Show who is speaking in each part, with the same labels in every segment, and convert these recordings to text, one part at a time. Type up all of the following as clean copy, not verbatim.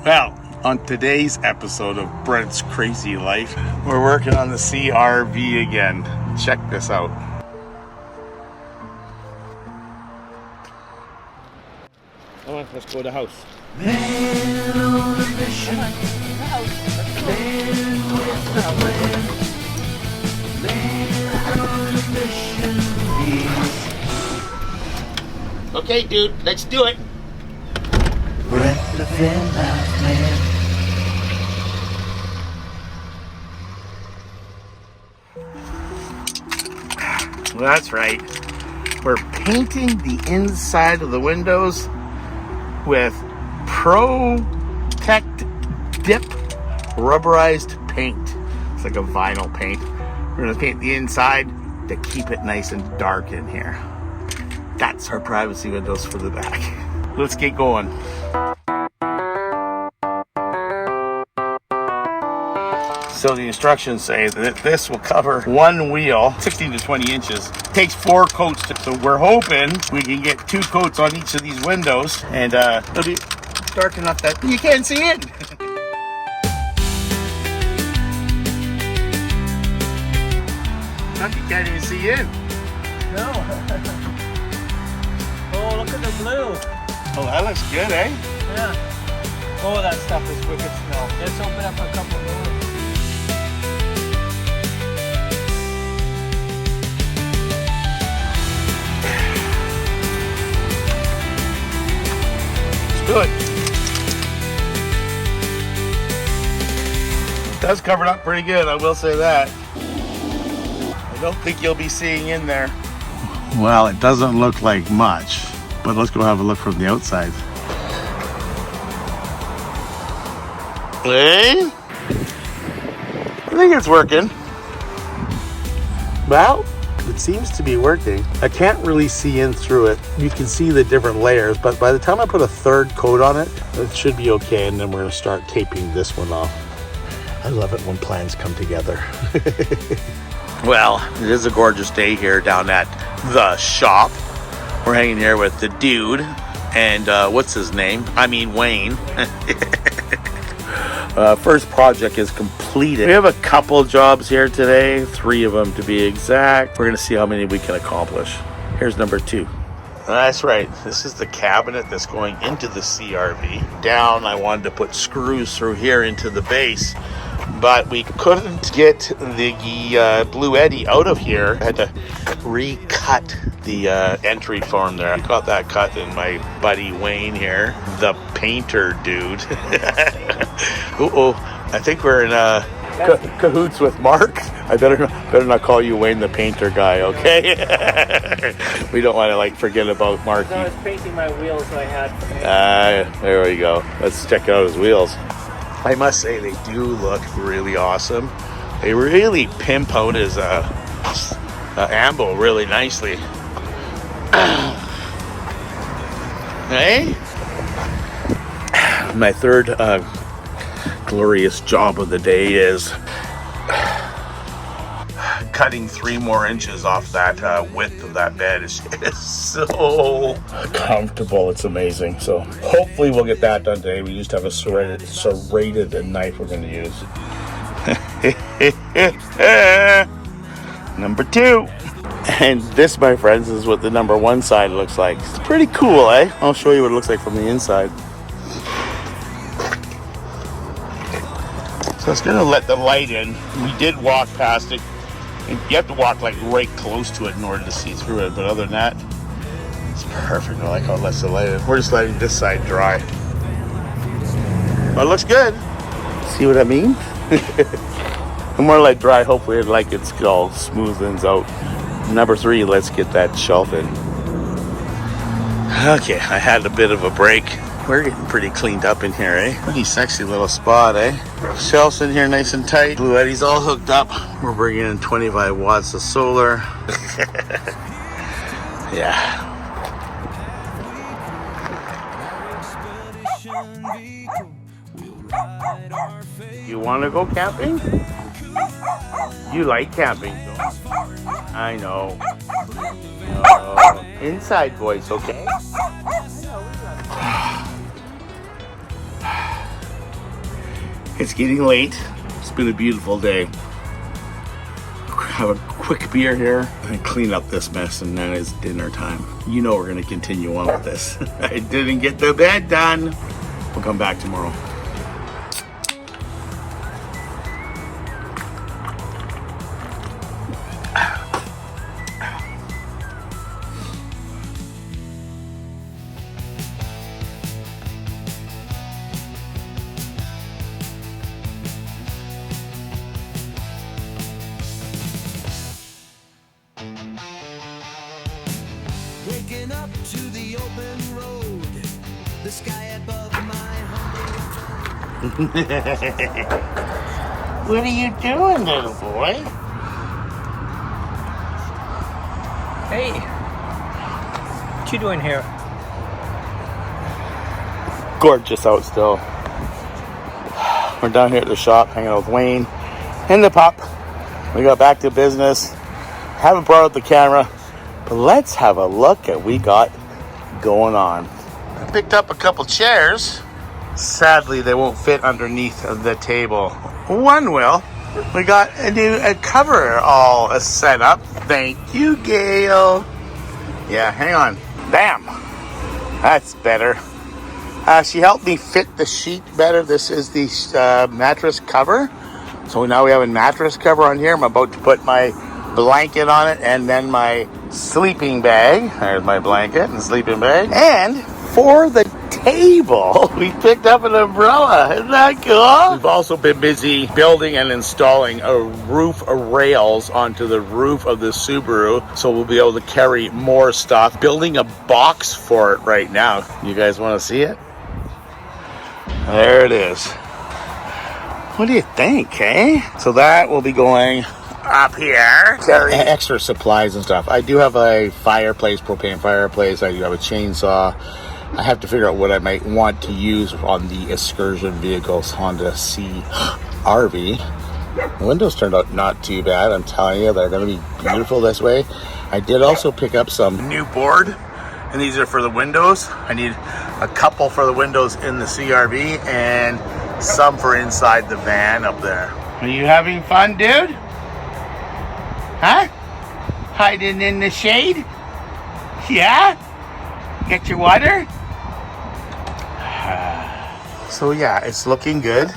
Speaker 1: Well, on today's episode of Brent's Crazy Life, we're working on the CRV again. Check this out. Come on, let's go to the house. Man on a mission. Man with a plan. Man on a mission. Okay, dude, let's do it.
Speaker 2: Brent the VanLife man.
Speaker 1: Well, that's right. We're painting the inside of the windows with Protect Dip rubberized paint. It's like a vinyl paint. We're gonna paint the inside to keep it nice and dark in here. That's our privacy windows for the back. Let's get going. So the instructions say that this will cover one wheel, 16 to 20 inches. Takes 4 coats, so we're hoping we can get 2 coats on each of these windows, and it'll be dark enough that you can't see in. You can't even see in.
Speaker 3: No. Oh, look at the blue.
Speaker 1: Oh, that looks good, eh?
Speaker 3: Yeah. Oh, that stuff is wicked smell. Let's open up a couple more.
Speaker 1: Let's do it. It does cover it up pretty good, I will say that. I don't think you'll be seeing in there. Well, it doesn't look like much, but let's go have a look from the outside. Hey? I think it's working. Well, it seems to be working. I can't really see in through it. You can see the different layers, but by the time I put a third coat on it, it should be okay, and then we're gonna start taping this one off. I love it when plans come together. Well, it is a gorgeous day here down at the shop. We're hanging here with the dude and what's his name? I mean Wayne. First project is completed. We have a couple jobs here today, 3 of them to be exact. We're gonna see how many we can accomplish. Here's number 2. That's right. This is the cabinet that's going into the CRV. Down, I wanted to put screws through here into the base, but we couldn't get the Blue Eddy out of here. I had to recut the entry form there. I got that cut in my buddy Wayne here, the painter dude. I think we're in cahoots with Mark. I better not call you Wayne the painter guy, okay? We don't want to forget about Mark.
Speaker 3: I was painting my wheels I had.
Speaker 1: There we go. Let's check out his wheels. I must say they do look really awesome. They really pimp out his ambo really nicely. Hey? My third glorious job of the day is cutting 3 more inches off that width of that bed. It's so comfortable. It's amazing. So hopefully we'll get that done today. We just have a serrated knife we're going to use. Number 2. And this, my friends, is what the number 1 side looks like. It's pretty cool, eh? I'll show you what it looks like from the inside. So it's going to let the light in. We did walk past it. You have to walk right close to it in order to see through it, but other than that, it's perfect. I like how it lets the light in. We're just letting this side dry. But it looks good. See what I mean? The more light dry, hopefully it's all smoothens out. Number 3, let's get that shelf in. Okay, I had a bit of a break. We're getting pretty cleaned up in here, eh? Pretty sexy little spot, eh? Shelves in here nice and tight. Blue Eddy's all hooked up. We're bringing in 25 watts of solar. Yeah. You want to go camping? You like camping, don't you? I know. Inside voice, okay? It's getting late. It's been a beautiful day. Have a quick beer here and clean up this mess, and then it's dinner time. You know we're gonna continue on with this. I didn't get the bed done. We'll come back tomorrow.
Speaker 2: Waking up to the open road, the sky above my humble.
Speaker 1: What are you doing, little boy?
Speaker 3: Hey, what you doing here?
Speaker 1: Gorgeous out still. We're down here at the shop hanging out with Wayne and the pup. We got back to business. Haven't brought out the camera, but let's have a look at what we got going on. I picked up a couple chairs. Sadly, they won't fit underneath the table. One will. We got a new cover all set up. Thank you, Gail. Yeah, hang on. Bam. That's better. She helped me fit the sheet better. This is the mattress cover. So now we have a mattress cover on here. I'm about to put my blanket on it and then my sleeping bag. There's my blanket and sleeping bag. And for the table, we picked up an umbrella. Isn't that cool? We've also been busy building and installing a roof rails onto the roof of the Subaru, so we'll be able to carry more stuff. Building a box for it right now. You guys want to see it? There it is. What do you think, eh? So that will be going up here. Carry extra supplies and stuff. I do have a fireplace, propane fireplace. I do have a chainsaw. I have to figure out what I might want to use on the excursion vehicles, Honda CR-V. The windows turned out not too bad. I'm telling you, they're going to be beautiful this way. I did also pick up some new board, and these are for the windows. I need a couple for the windows in the CR-V and some for inside the van up there. Are you having fun, dude? Huh? Hiding in the shade? Yeah? Get your water? So yeah, it's looking good.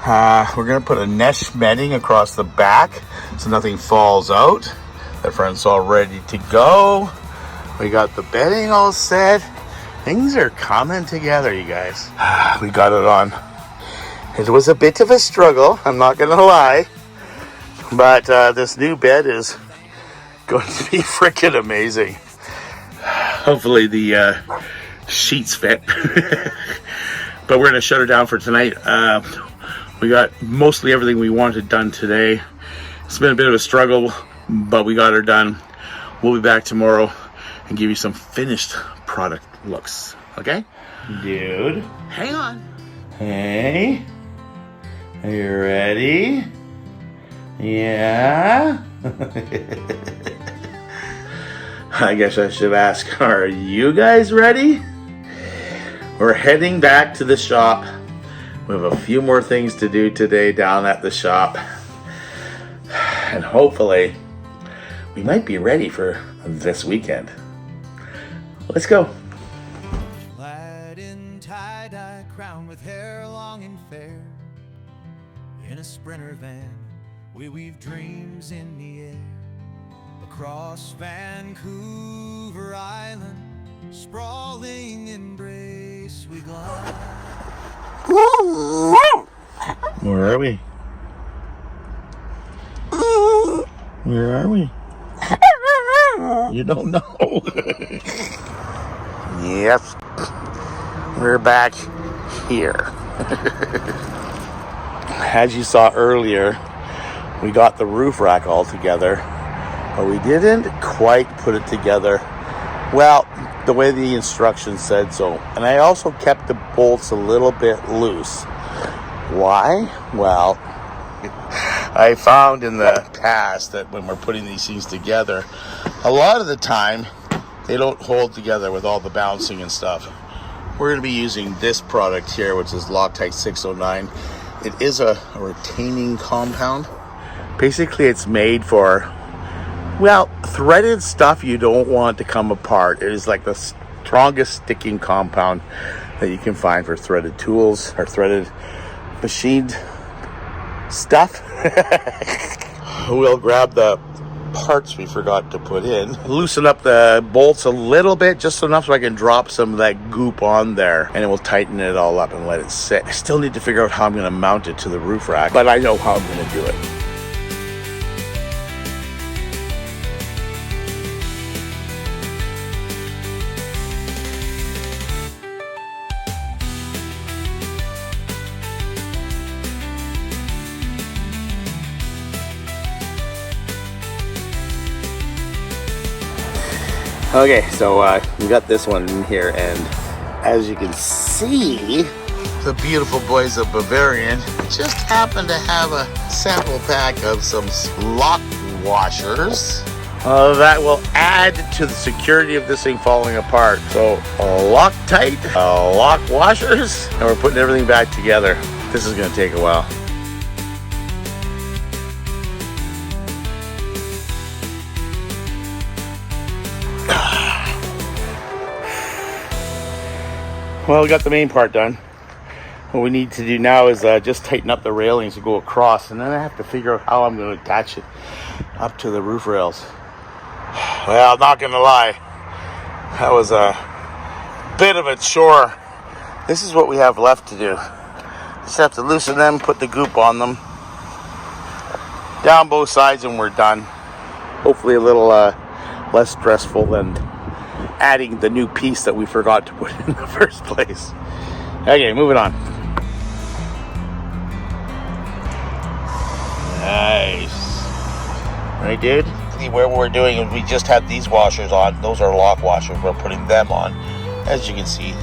Speaker 1: We're gonna put a mesh netting across the back so nothing falls out. The front's all ready to go. We got the bedding all set. Things are coming together, you guys. We got it on. It was a bit of a struggle, I'm not gonna lie. But this new bed is going to be freaking amazing. Hopefully the sheets fit. But we're going to shut her down for tonight. We got mostly everything we wanted done today. It's been a bit of a struggle, but we got her done. We'll be back tomorrow and give you some finished product looks. Okay? Dude. Hang on. Hey. Are you ready? Yeah? I guess I should ask, are you guys ready? We're heading back to the shop. We have a few more things to do today down at the shop. And hopefully, we might be ready for this weekend. Let's go.
Speaker 2: Clad in tie-dye, crowned with hair long and fair. In a Sprinter van, we weave dreams in the air. Across Vancouver Island, sprawling embrace we glide.
Speaker 1: Where are we? Where are we? You don't know. Yes. We're back here. As you saw earlier, we got the roof rack all together, but we didn't quite put it together well the way the instructions said so. And I also kept the bolts a little bit loose. Why? Well, I found in the past that when we're putting these things together, a lot of the time they don't hold together with all the bouncing and stuff. We're going to be using this product here, which is Loctite 609. It is a retaining compound. Basically, it's made for, well, threaded stuff you don't want to come apart. It is like the strongest sticking compound that you can find for threaded tools or threaded machined stuff. We'll grab the parts we forgot to put in, loosen up the bolts a little bit, just enough so I can drop some of that goop on there, and it will tighten it all up and let it sit. I still need to figure out how I'm going to mount it to the roof rack, but I know how I'm going to do it. Okay, so we got this one in here, and as you can see, the beautiful boys of Bavarian just happen to have a sample pack of some lock washers. That will add to the security of this thing falling apart. So Loctite, lock washers, and we're putting everything back together. This is going to take a while. Well, we got the main part done. What we need to do now is just tighten up the railings to go across, and then I have to figure out how I'm going to attach it up to the roof rails. Well, not going to lie, that was a bit of a chore. This is what we have left to do. Just have to loosen them, put the goop on them, down both sides, and we're done. Hopefully a little less stressful than adding the new piece that we forgot to put in the first place. Okay, moving on. Nice. Right, dude? Where we're doing is we just had these washers on. Those are lock washers. We're putting them on. As you can see,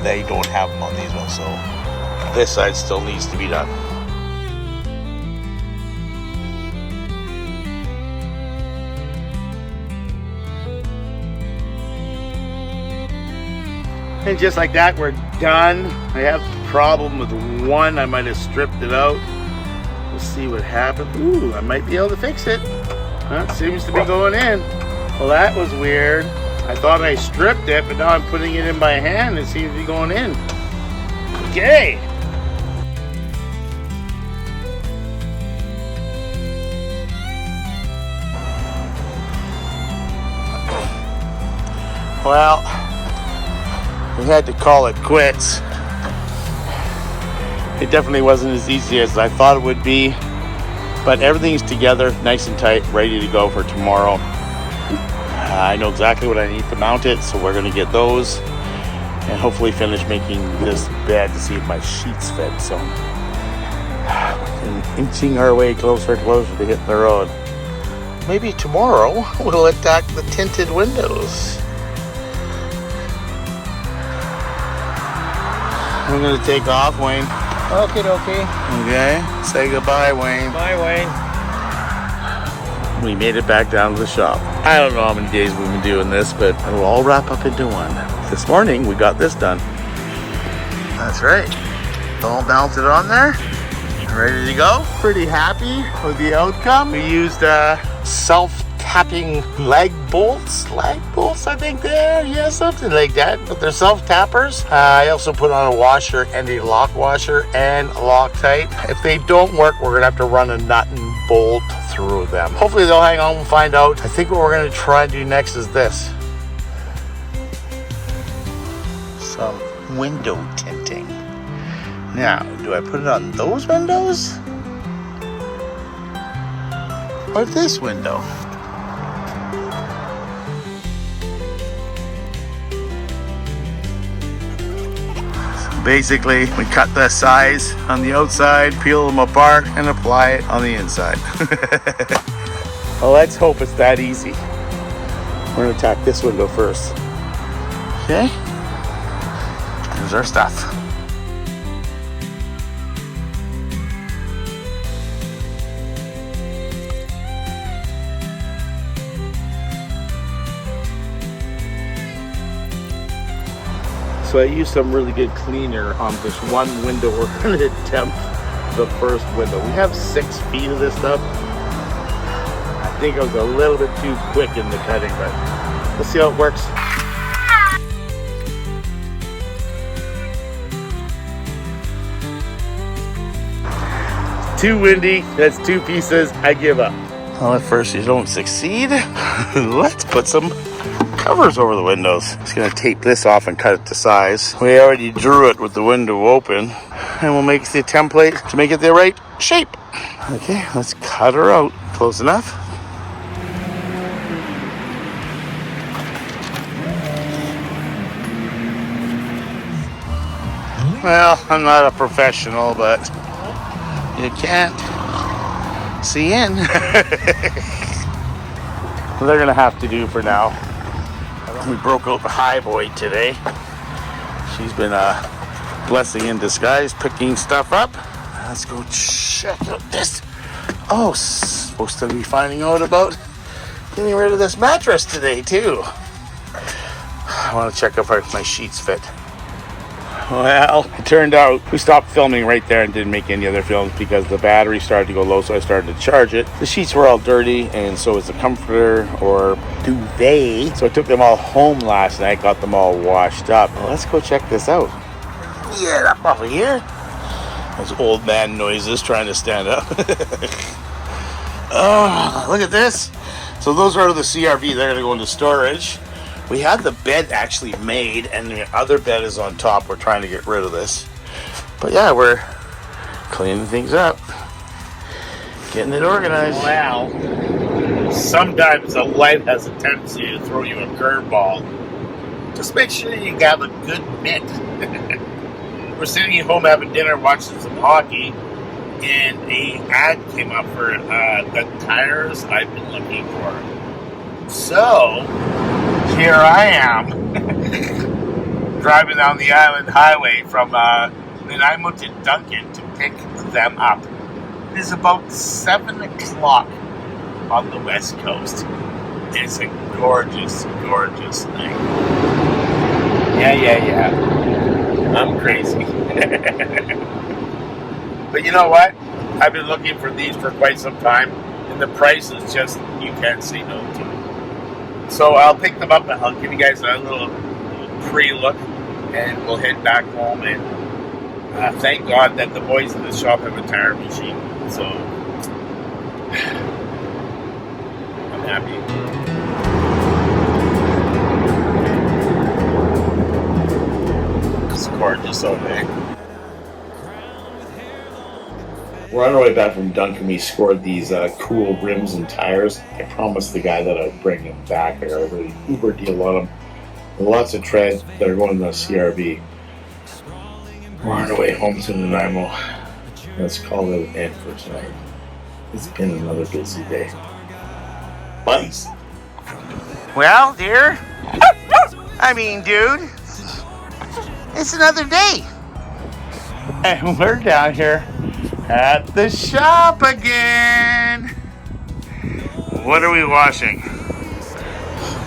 Speaker 1: they don't have them on these ones, so this side still needs to be done. And just like that, we're done. I have a problem with one. I might have stripped it out. We'll see what happens. Ooh, I might be able to fix it. It seems to be going in. Well, that was weird. I thought I stripped it, but now I'm putting it in by hand. It seems to be going in. Okay. Well, we had to call it quits. It definitely wasn't as easy as I thought it would be, but everything's together, nice and tight, ready to go for tomorrow. I know exactly what I need to mount it, so we're going to get those and hopefully finish making this bed to see if my sheets fit. So we're inching our way closer and closer to hitting the road. Maybe tomorrow we'll attack the tinted windows. I'm going to take off, Wayne.
Speaker 3: Okay.
Speaker 1: Okay. Say goodbye, Wayne.
Speaker 3: Bye, Wayne.
Speaker 1: We made it back down to the shop. I don't know how many days we've been doing this, but it'll all wrap up into one. This morning, we got this done. That's right. All mounted on there. Ready to go. Pretty happy with the outcome. We used self-tapping lag bolts, I think there, yeah, something like that, but they're self-tappers. I also put on a washer and a lock washer and Loctite. If they don't work, we're gonna have to run a nut and bolt through them. Hopefully they'll hang on and find out. I think what we're gonna try and do next is this. Some window tinting. Now, do I put it on those windows? Or this window? So basically, we cut the size on the outside, peel them apart, and apply it on the inside. Well, let's hope it's that easy. We're gonna attack this window first. Okay? Here's our stuff. So I used some really good cleaner on this one window we're going to attempt the first window. We have 6 feet of this stuff. I think I was a little bit too quick in the cutting, but let's see how it works. Too windy. That's 2 pieces. I give up. Well, at first you don't succeed. Let's put some covers over the windows. Just gonna tape this off and cut it to size. We already drew it with the window open, and we'll make the template to make it the right shape. Okay, let's cut her out. Close enough. Well, I'm not a professional, but you can't see in. They're gonna have to do for now. We broke out the high boy today. She's been a blessing in disguise, picking stuff up. Let's go check out this. Oh, supposed to be finding out about getting rid of this mattress today too. I want to check if my sheets fit. Well, it turned out we stopped filming right there and didn't make any other films because the battery started to go low, so I started to charge it. The sheets were all dirty, and so was the comforter or duvet. So I took them all home last night, got them all washed up. Well, let's go check this out. Get up off of here. Those old man noises trying to stand up. Oh, look at this. So those are the CRV. They're going to go into storage. We had the bed actually made, and the other bed is on top. We're trying to get rid of this. But yeah, we're cleaning things up. Getting it organized. Wow. Sometimes life has a tendency to throw you a curveball. Just make sure you have a good mitt. We're sitting at home having dinner, watching some hockey, and an ad came up for the tires I've been looking for. So here I am, driving down the Island Highway from Nanaimo to Duncan to pick them up. It is about 7 o'clock on the West Coast. It's a gorgeous, gorgeous thing. Yeah. I'm crazy. But you know what? I've been looking for these for quite some time, and the price is just, you can't say no to. So I'll pick them up and I'll give you guys a little pre-look, and we'll head back home. And thank God that the boys in the shop have a tire machine. So I'm happy. It's gorgeous out there. We're on our way back from Duncan. We scored these cool rims and tires. I promised the guy that I'd bring them back. I got a really uber deal on them. Lots of tread that are going to the CRV. We're on our way home to Nanaimo. Let's call it an end for tonight. It's been another busy day. Buddies. Well, dear. Dude. It's another day. And we're down here at the shop again. What are we washing?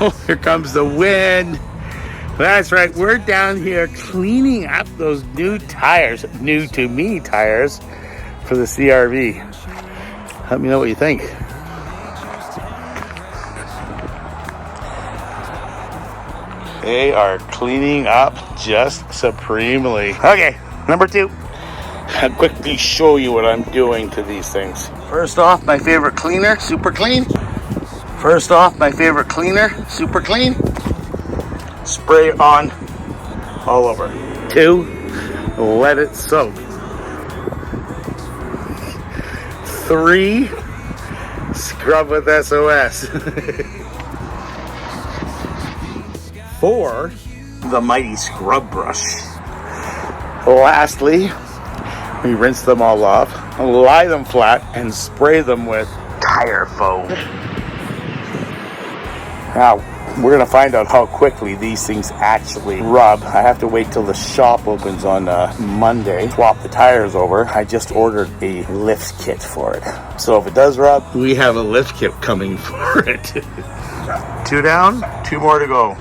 Speaker 1: Oh, here comes the wind. That's right, we're down here cleaning up those new tires, new to me tires, for the CRV. Let me know what you think. They are cleaning up just supremely. Okay, number 2. I'll quickly show you what I'm doing to these things. First off, my favorite cleaner, super clean. Spray on all over. 2, let it soak. 3, scrub with SOS. 4, the mighty scrub brush. Lastly, we rinse them all off, lie them flat, and spray them with tire foam. Now, we're going to find out how quickly these things actually rub. I have to wait till the shop opens on Monday, swap the tires over. I just ordered a lift kit for it. So if it does rub, we have a lift kit coming for it. 2 down, 2 more to go.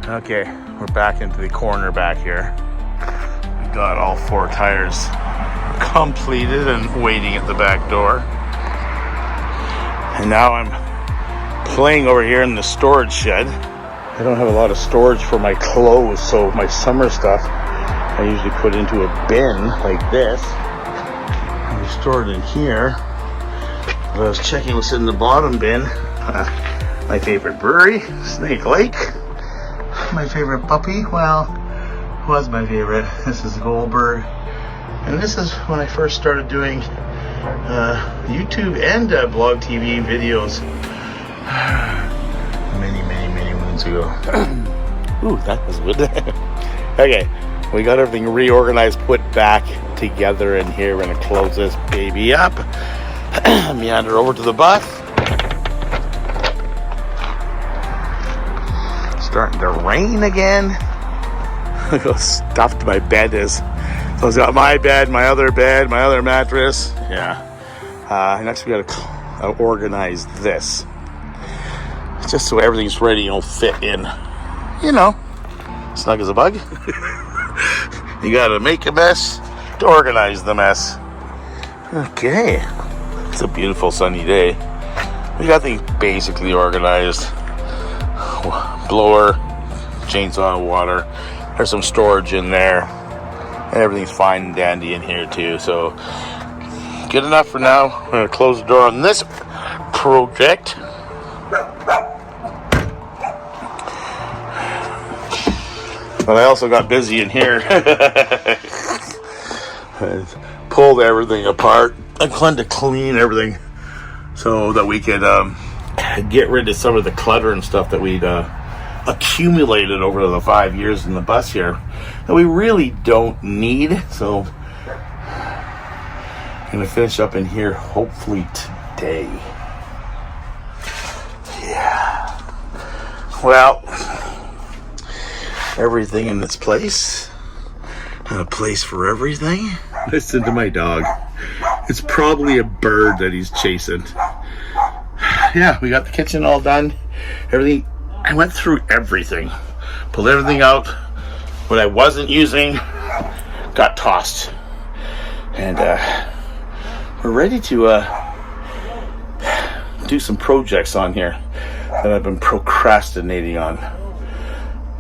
Speaker 1: Okay, we're back into the corner back here. We got all 4 tires completed and waiting at the back door. And now I'm playing over here in the storage shed. I don't have a lot of storage for my clothes, so my summer stuff I usually put into a bin like this. And we store it in here. But I was checking what's in the bottom bin. My favorite brewery, Snake Lake. My favorite puppy, well, was my favorite. This is Goldberg. And this is when I first started doing YouTube and blog TV videos many moons ago. Ooh, that was good. Okay, we got everything reorganized, put back together in here. We're gonna close this baby up. Meander over to the bus. Starting to rain again. Look how stuffed my bed is. So I've got my bed, my other mattress. Yeah. Next we gotta organize this. Just so everything's ready, you'll fit in. You know, snug as a bug. You gotta make a mess to organize the mess. Okay. It's a beautiful sunny day. We got things basically organized. Blower, chainsaw, water. There's some storage in there. And everything's fine and dandy in here too. So, good enough for now. I'm going to close the door on this project. But I also got busy in here. I pulled everything apart. I wanted to clean everything so that we could get rid of some of the clutter and stuff that we'd accumulated over the 5 years in the bus here that we really don't need. So I'm gonna finish up in here hopefully today. Yeah. Well, everything in its place. And a place for everything. Listen to my dog. It's probably a bird that he's chasing. Yeah, we got the kitchen all done. Everything. I went through everything. Pulled everything out. What I wasn't using got tossed. And we're ready to do some projects on here that I've been procrastinating on.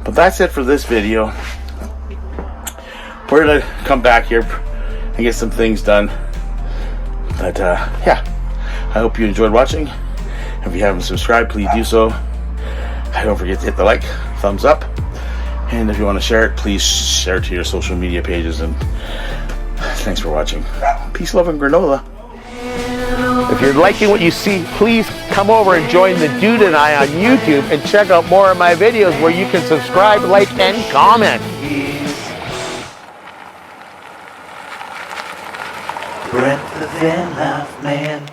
Speaker 1: But that's it for this video. We're gonna come back here and get some things done. But yeah, I hope you enjoyed watching. If you haven't subscribed, please do so. Don't forget to hit the like, thumbs up. And if you want to share it, please share it to your social media pages. And thanks for watching. Peace, love, and granola.
Speaker 4: If you're liking what you see, please come over and join the Dude and I on YouTube and check out more of my videos where you can subscribe, like, and comment.
Speaker 2: Brent the VanLife man.